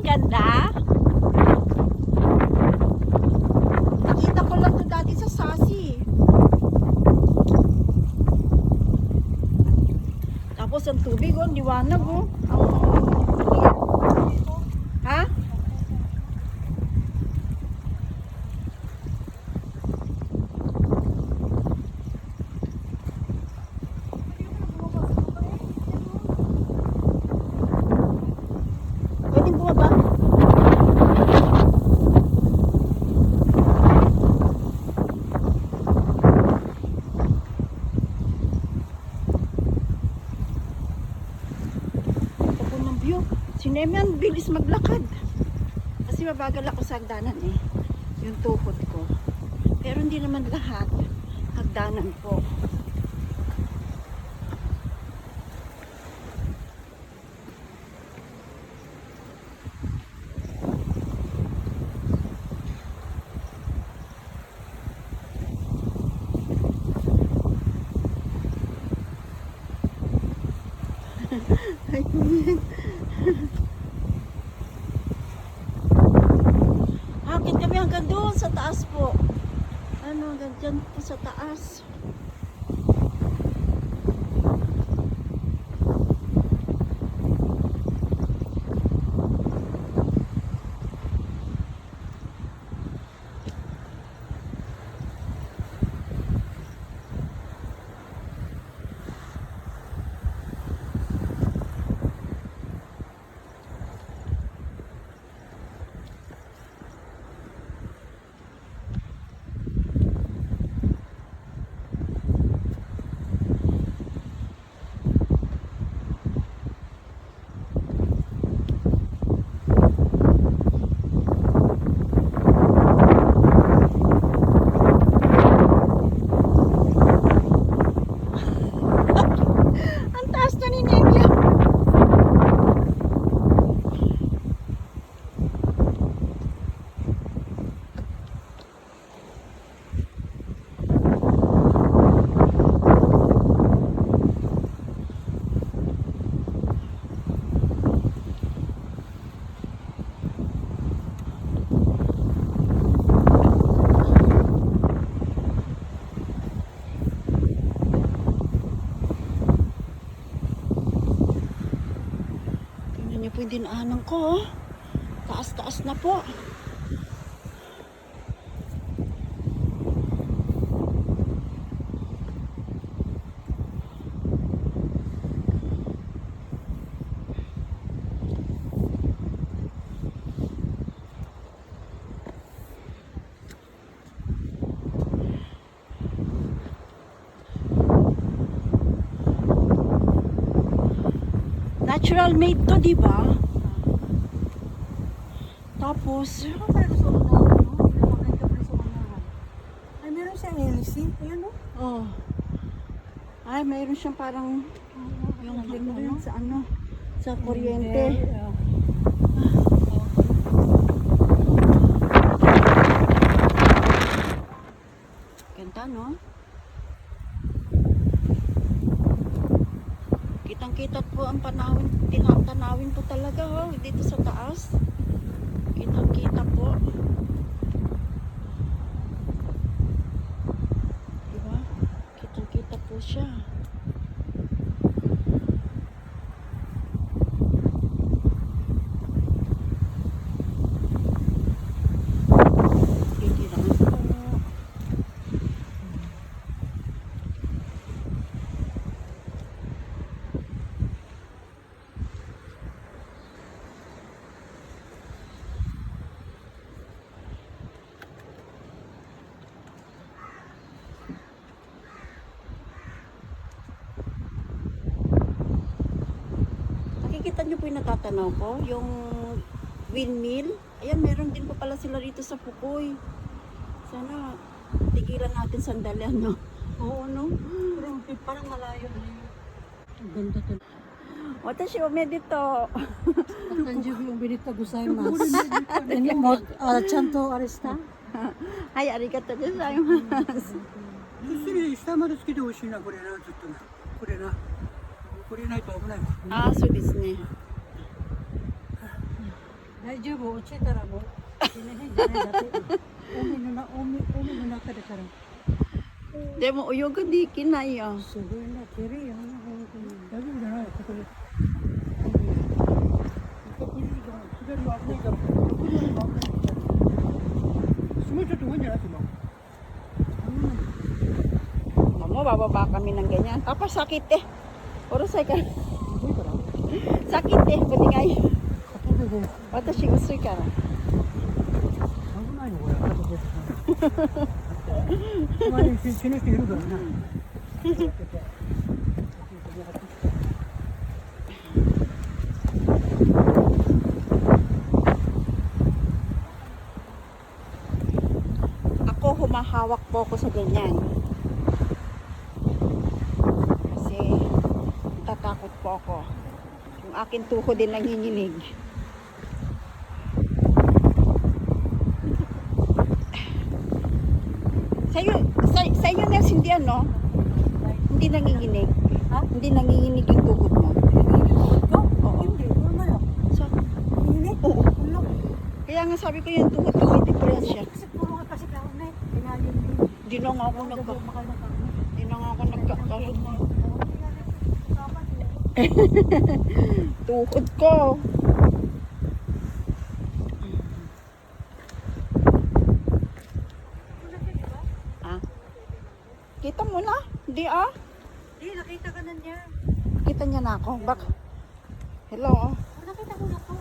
Ganda. Nakita ko lang to dati sa Sasi. Tapos ang tubig, oh, liwanag, oh. Ha? Pwede bumaba? Si Nemian, bilis maglakad. Kasi mabagal ako sa hagdanan eh. Yung tuhod ko. Pero hindi naman lahat. Hagdanan po. Ay, kumin. Akit kami hanggang doon sa taas po. Ano, hanggang dyan po sa taas. Ang taas na ni Nemia. Tingnan niyo po yung dinaanan ko, oh. Taas-taas na po. Natural made to, di ba? Tapos, Ay, meron siyang LC. Ayan o. oh. Ay, mayroon siyang parang yung rin sa ano, sa kuryente. Ganda, no? Kitang-kita po ang panawin, tanawin po talaga, oh, dito sa taas. Kitang-kita po. Diba? Kitang-kita po siya. Titirangan po. Nakikita niyo po yung natatanaw ko, yung windmill. Ayan, meron din po pala sila rito sa Pukoy. Sana tigilan natin sandali, ano? Oo, no? Pero parang malayo na yun. Ang ganda to. Watashi o medito. Kanjibu yung binita gozaimasu.ちゃんとあれした？はい、ありがとうございます。下までつけてほしいな、これな、ずっとな。これな。これないと危ないわ。ああ、そうですね。大丈夫、落ちたらもう死ねへんじゃないだって海の中だから。でも泳ぐできないよ。すごいな、綺麗よな、本当に。大丈夫じゃないここで。左は危ないから。もうちょっと上じゃない今。Kamu bababa kami ng ganyan. Tapos sakit eh. Puro sakit. 重いから。Sakit eh. Buti nga yun. 片手で。私薄いから。危ないのこれ。片手で。隣に死ぬ人いるからな。Ako humahawak po ako sa ganyan. Kasi tatakot po ako. Yung akin tuhod din nanginginig. Sa'yo Nels, hindi ano? Hindi nanginginig. Ha? Hindi nanginginig yung tuhod mo. Oo. Hindi, ano na lang. So, Init? oo. Ulo. Kaya nga sabi ko yung tuhod ko may diferensya. Kasi puro nga kasi kaunay. Pinalim din. Di na nga ako Di na nga ako nagkakaroon. Tuhod ko. Ah. Kita mo na? Di ah. Hindi, nakita ka na niya. Kita niya na ako. Bak. Hello. Nakita ko na to.